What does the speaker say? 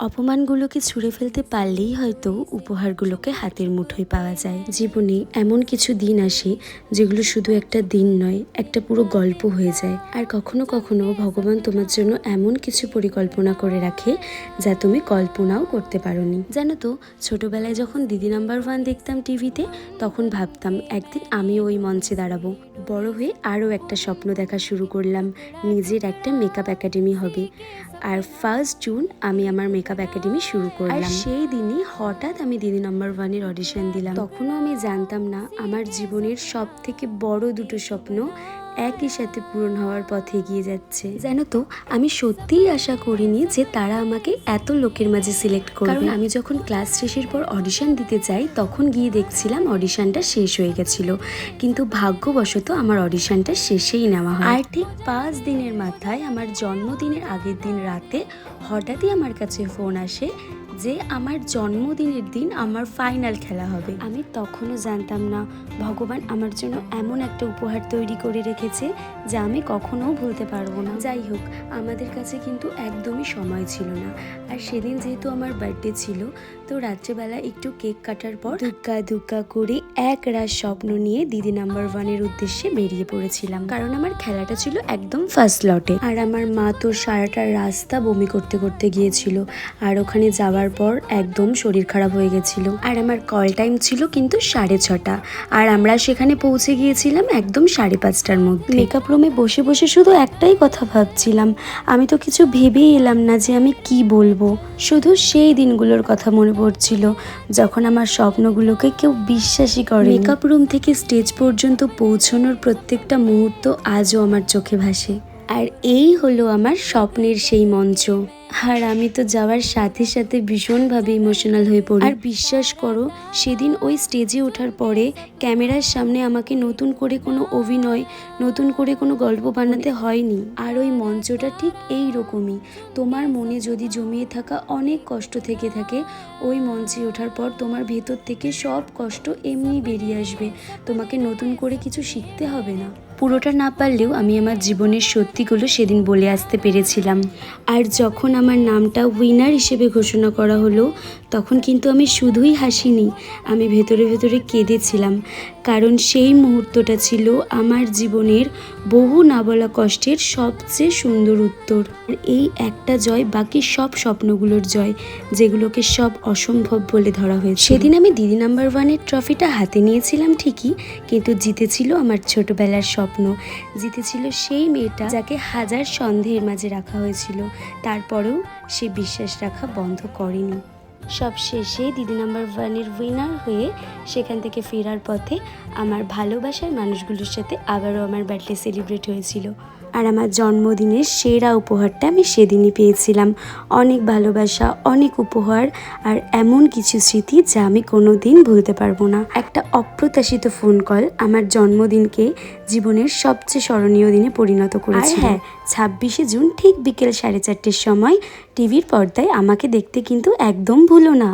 অপমানগুলোকে ছুঁড়ে ফেলতে পারলেই হয়তো উপহারগুলোকে হাতের মুঠোয় পাওয়া যায়। জীবনে এমন কিছু দিন আসে যেগুলো শুধু একটা দিন নয়, একটা পুরো গল্প হয়ে যায়। আর কখনো কখনো ভগবান তোমার জন্য এমন কিছু পরিকল্পনা করে রাখে যা তুমি কল্পনাও করতে পারোনি। জানো তো, ছোটবেলায় যখন দিদি নাম্বার 1 দেখতাম টিভিতে, তখন ভাবতাম একদিন আমিও ওই মঞ্চে দাঁড়াবো। বড় হয়ে আরও একটা স্বপ্ন দেখা শুরু করলাম, নিজের একটা মেকআপ একাডেমি হবে। আর 1 জুন আমি আমার মেকআপ একাডেমি শুরু করলাম। আর সেই দিনই হঠাৎ আমি দিদি নাম্বার 1 এর অডিশন দিলাম। তখনও আমি জানতাম না আমার জীবনের সব থেকে বড় দুটো স্বপ্ন একই সাথে পূরণ হওয়ার পথে এগিয়ে যাচ্ছে। জানো তো, আমি সত্যিই আশা করিনি যে তারা আমাকে এত লোকের মাঝে সিলেক্ট করবে। কারণ আমি যখন ক্লাস শেষের পর অডিশন দিতে যাই, তখন গিয়ে দেখছিলাম অডিশনটা শেষ হয়ে গেছিল। কিন্তু ভাগ্যবশত আমার অডিশনটা শেষেই নেওয়া হয়। আর ঠিক 5 দিনের মাথায় আমার জন্মদিনের আগের দিন রাতে হঠাৎই আমার কাছে ফোন আসে যে আমার জন্মদিনের দিন আমার ফাইনাল খেলা হবে। আমি তখনও জানতাম না ভগবান আমার জন্য এমন একটা উপহার তৈরি করে রেখেছে যা আমি কখনো ভুলতে পারবো না। যাই হোক, আমাদের কাছে কিন্তু একদমই সময় ছিল না। আর সেদিন যেহেতু আমার বার্থডে ছিল, তো রাত্রেবেলা একটু কেক কাটার পর দুগ্গা করে এক রাত স্বপ্ন নিয়ে দিদি নাম্বার 1 এর উদ্দেশ্যে বেরিয়ে পড়েছিলাম। কারণ আমার খেলাটা ছিল একদম ফার্স্ট লটে। আর আমার মা তো সারাটা রাস্তা বমি করতে করতে গিয়েছিল। আর ওখানে যাওয়ার পর একদম শরীর খারাপ হয়ে গেছিল। আর আমার কল টাইম ছিল কিন্তু 6:30, আর আমরা সেখানে পৌঁছে গিয়েছিলাম একদম 5:30টার মধ্যে। মেকআপ রুমে বসে বসে শুধু একটাই কথা ভাবছিলাম, আমি তো কিছু ভেবেই এলাম না যে আমি কি বলবো। শুধু সেই দিনগুলোর কথা মনে পড়ছিল যখন আমার স্বপ্নগুলোকে কেউ বিশ্বাসই করে। মেকআপ রুম থেকে স্টেজ পর্যন্ত পৌঁছানোর প্রত্যেকটা মুহূর্ত আজও আমার চোখে ভাসে। আর এই হলো আমার স্বপ্নের সেই মঞ্চ। আর আমি তো যাওয়ার সাথে সাথে ভীষণভাবে ইমোশনাল হয়ে পড়ি। আর বিশ্বাস করো, সেদিন ওই স্টেজে ওঠার পরে ক্যামেরার সামনে আমাকে নতুন করে কোনো অভিনয়, নতুন করে কোনো গল্প বানাতে হয়নি। আর ওই মঞ্চটা ঠিক এই রকমই। তোমার মনে যদি জমিয়ে থাকা অনেক কষ্ট থেকে থাকে, ওই মঞ্চে ওঠার পর তোমার ভেতর থেকে সব কষ্ট এমনি বেরিয়ে আসবে। তোমাকে নতুন করে কিছু শিখতে হবে না। পুরোটা না পারলেও আমি আমার জীবনের সত্যিগুলো সেদিন বলে আসতে পেরেছিলাম। আর যখন আমার নামটা উইনার হিসেবে ঘোষণা করা হলো, তখন কিন্তু আমি শুধুই হাসিনি, আমি ভেতরে ভেতরে কেঁদেছিলাম। কারণ সেই মুহূর্তটা ছিল আমার জীবনের বহু না বলা কষ্টের সবচেয়ে সুন্দর উত্তর। আর এই একটা জয় বাকি সব স্বপ্নগুলোর জয়, যেগুলোকে সব অসম্ভব বলে ধরা হয়েছে। সেদিন আমি দিদি নাম্বার 1 এর ট্রফিটা হাতে নিয়েছিলাম ঠিকই, কিন্তু জিতেছিল আমার ছোটবেলার স্বপ্ন। জিতেছিল সেই মেয়েটা যাকে হাজার সন্দেহের মাঝে রাখা হয়েছিল, তারপরেও সে বিশ্বাস রাখা বন্ধ করেনি। সব শেষে দিদি নাম্বার 1 এর উইনার হয়ে সেখান থেকে ফেরার পথে আমার ভালোবাসার মানুষগুলোর সাথে আবারও আমার বার্থডে সেলিব্রেট হয়েছিল। আর আমার জন্মদিনের সেরা উপহারটা আমি সেদিনই পেয়েছিলাম। অনেক ভালোবাসা, অনেক উপহার, আর এমন কিছু স্মৃতি যা আমি কোনো দিন ভুলতে পারবো না। একটা অপ্রত্যাশিত ফোন কল আমার জন্মদিনকে জীবনের সবচেয়ে স্মরণীয় দিনে পরিণত করেছিল। হ্যাঁ, 26শে জুন ঠিক বিকেল 4:30টার সময় টিভির পর্দায় আমাকে দেখতে কিন্তু একদম ভুলো না।